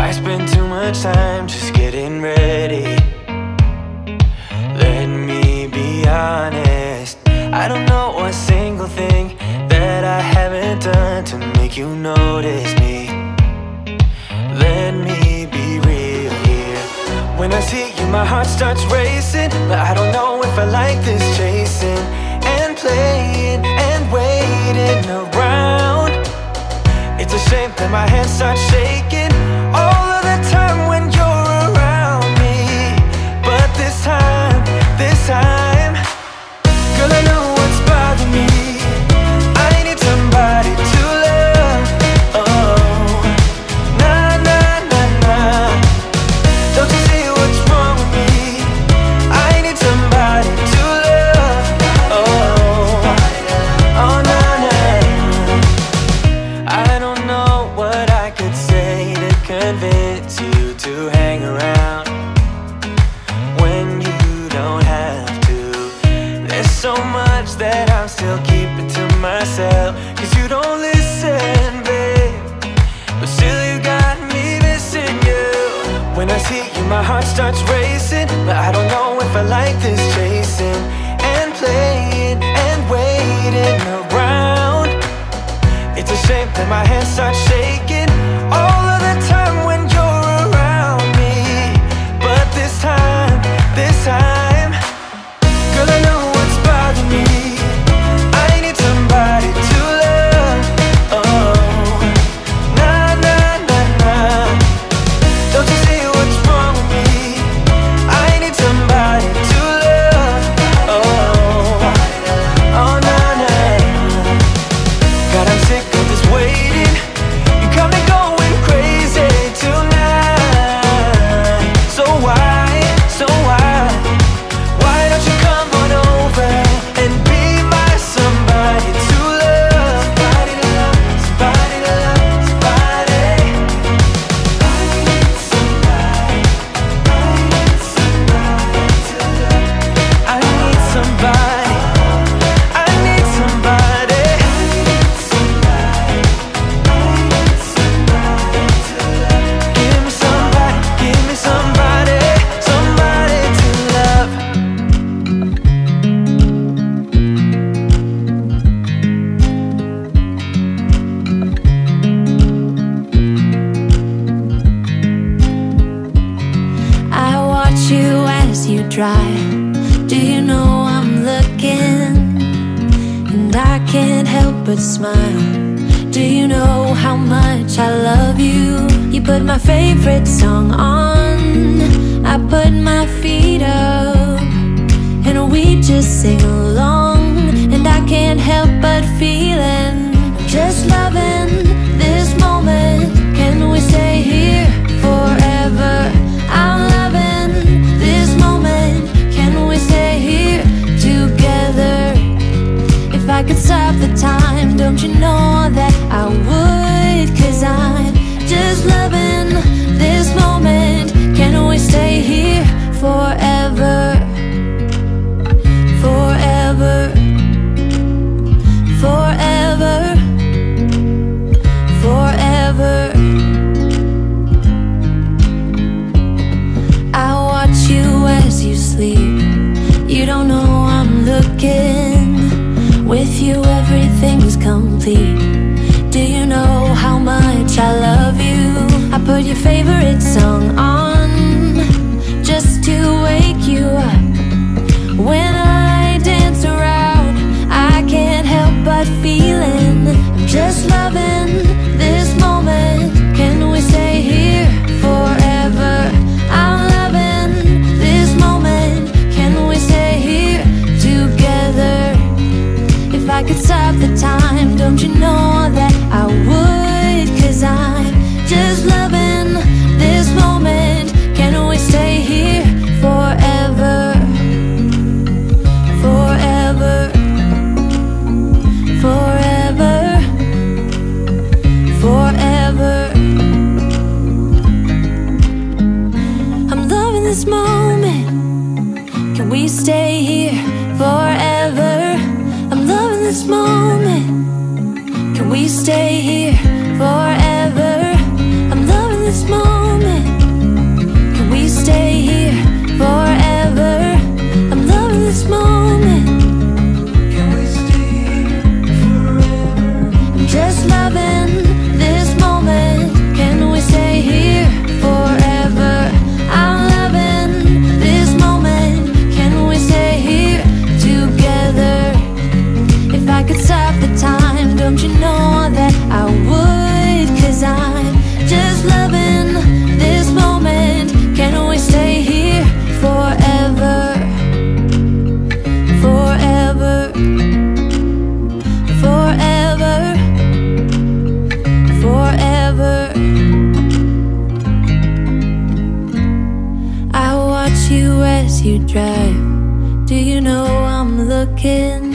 I spend too much time just getting ready. Let me be honest, I don't know a single thing that I haven't done to make you notice me. Let me be real here. When I see you, my heart starts racing, but I don't know if I like this chasing and playing and waiting around. It's a shame that my hands start shaking all of the time when you're around me. But this time, girl, I know what's bothering me. I need somebody to love. Oh, nah, nah, nah, nah. Don't you see what's wrong with me? I need somebody to love. Oh, oh, nah, nah. I don't know what I could say to convince you to hang around when you don't have to. There's so much that I'm still keeping to myself, 'cause you don't listen, babe. But still you got me missing you. When I see you, my heart starts racing, but I don't know if I like this chasing and playing and waiting around. It's a shame that my hands start shaking all of the time when you're around me. But this time, girl, I know what's bothering me. I need somebody to love. Oh, nah, nah, nah, nah. Don't you see what's wrong with me? I need somebody to love. Oh, oh, nah, nah. God, I'm sick of this waiting. You got me going crazy tonight. So why? Why don't you come on over and be my somebody to love? Somebody to love, somebody to love, somebody. I need somebody, I need somebody to love. I need somebody, I need somebody. I need somebody, I need somebody to love. Give me somebody, somebody to love. I watch you as you drive. Do you know I'm looking? And I can't help but smile. Do you know how much I love you? You put my favorite song on, I put my feet up, and we just sing along. And I can't help but feeling, just loving this moment. Can we stay here forever? I'm loving this moment. Can we stay here together? If I could stop the time, don't you know that I would? 'Cause I'm just loving this moment. Can we stay here forever? Forever, forever, forever. I watch you as you sleep. You don't know I'm looking. With you everything's complete. Do you know how much I love you? I put your favorite song on just to wake you up. When I dance around, I can't help but feeling, just loving this moment. Can we stay here forever? I'm loving this moment. Can we stay here together? If I could stop the time, don't you know that I would? 'Cause I'm just loving this moment. Can we stay here forever? Forever, forever, forever. I'm loving this moment. Can we stay here forever? I'm loving this moment. Can we stay here forever? I'm loving this moment. watch you as you drive. Do you know I'm looking?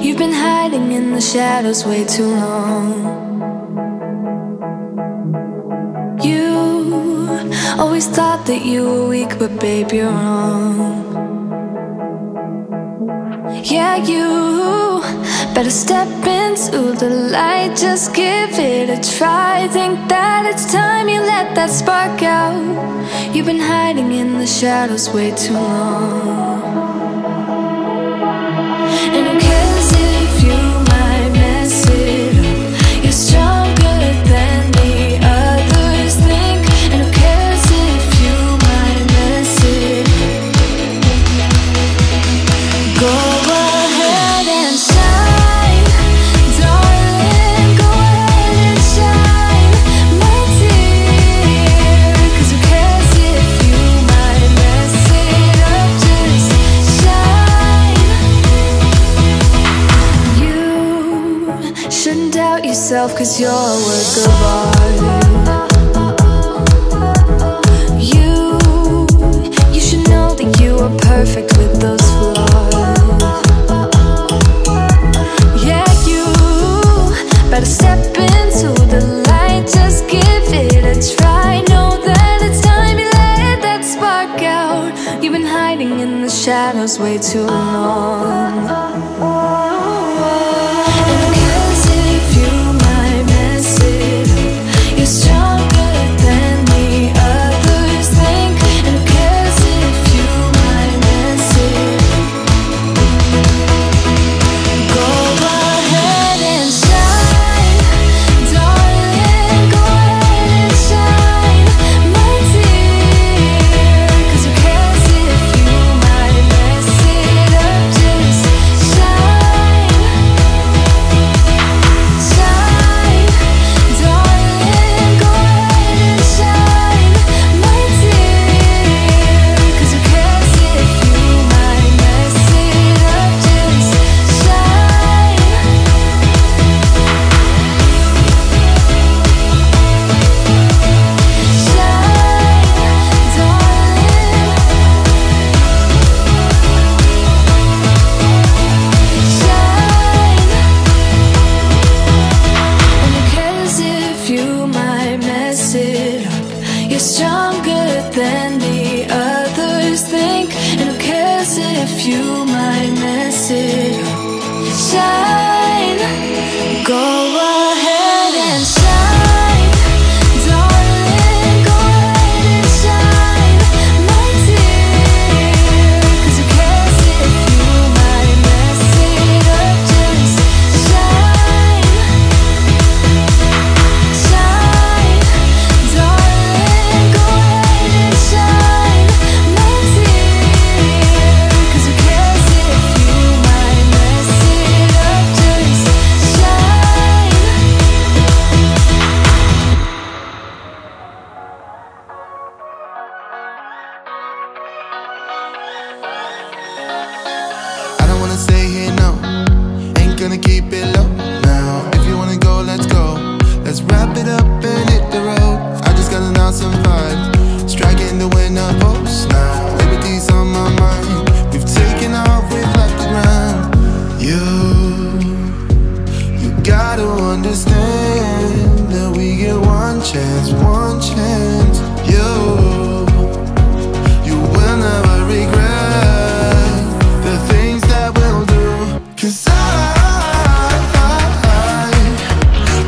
You've been hiding in the shadows way too long. You always thought that you were weak, but babe, you're wrong. Yeah, you better step into the light, just give it a try. Think that it's time you let that spark out. You've been hiding in the shadows way too long. And who cares if you might mess it up? You're stronger than the others think. And who cares if you might mess it up? Go ahead and shine, darling. Go ahead and shine, my dear. 'Cause who cares if you might mess it up? Just shine. You shouldn't doubt yourself, 'cause you're a work of art. You should know that you are perfect with those flaws. Yeah, you better step into the light, just give it a try. Know that it's time you let that spark out. You've been hiding in the shadows way too long. And who cares if you might mess it up? You're stronger than the others think. And who cares if you might mess it up? Go ahead and shine, darling. Go ahead and shine, my dear. if you might mess it up. Shine, go ahead and shine, darling, go ahead and shine, my dear. 'Cause who cares if you might mess it up? Just shine, shine, darling, go ahead and shine, my dear. 'Cause who cares if you might mess it up? Just shine. I don't wanna stay here, no. Ain't gonna keep it low now. If you wanna go, let's go. Let's wrap it up and hit the road. I just got an awesome vibe, striking the winner post now. Liberty's on my mind. We've taken off, we've left the ground. You gotta understand that we get one chance, one chance. You will never regret the things that we'll do. 'Cause I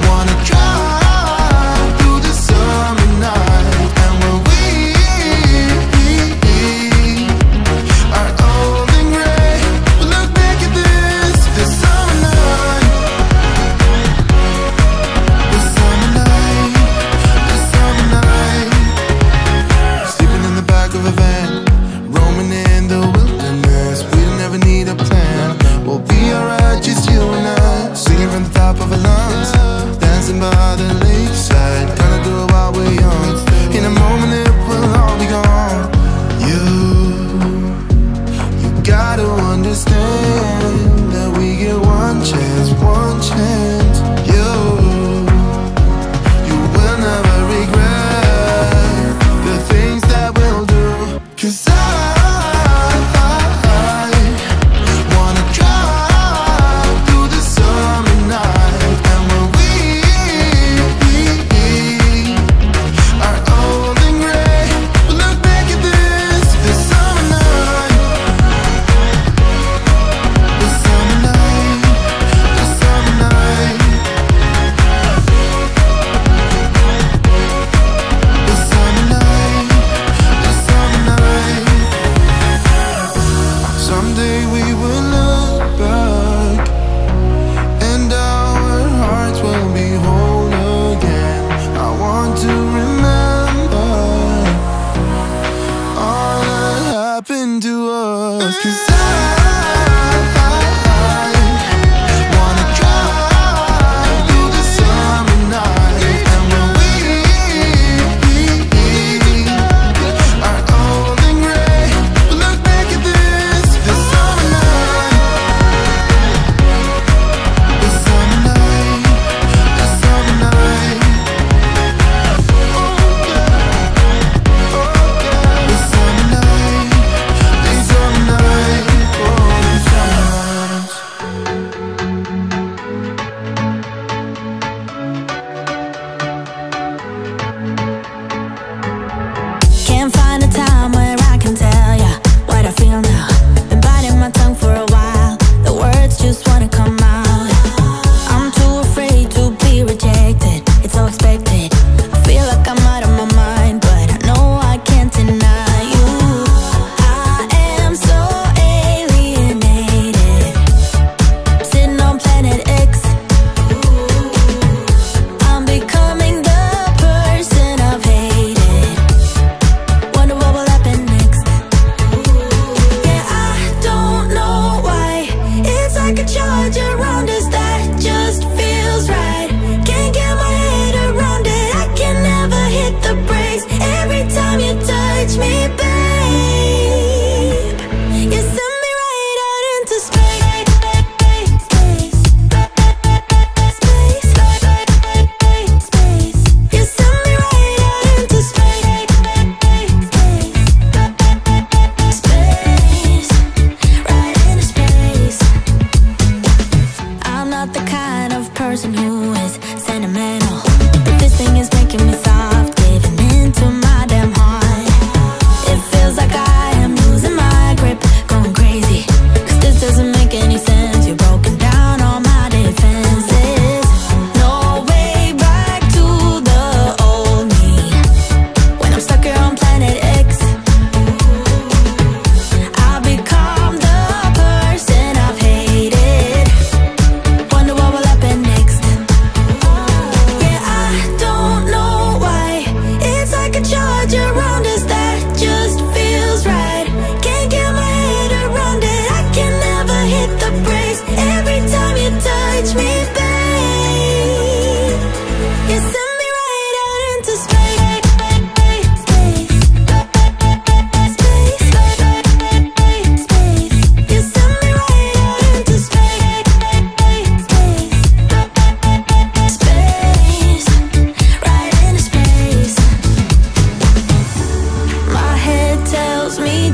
wanna drive through the summer night. And when we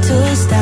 to stop.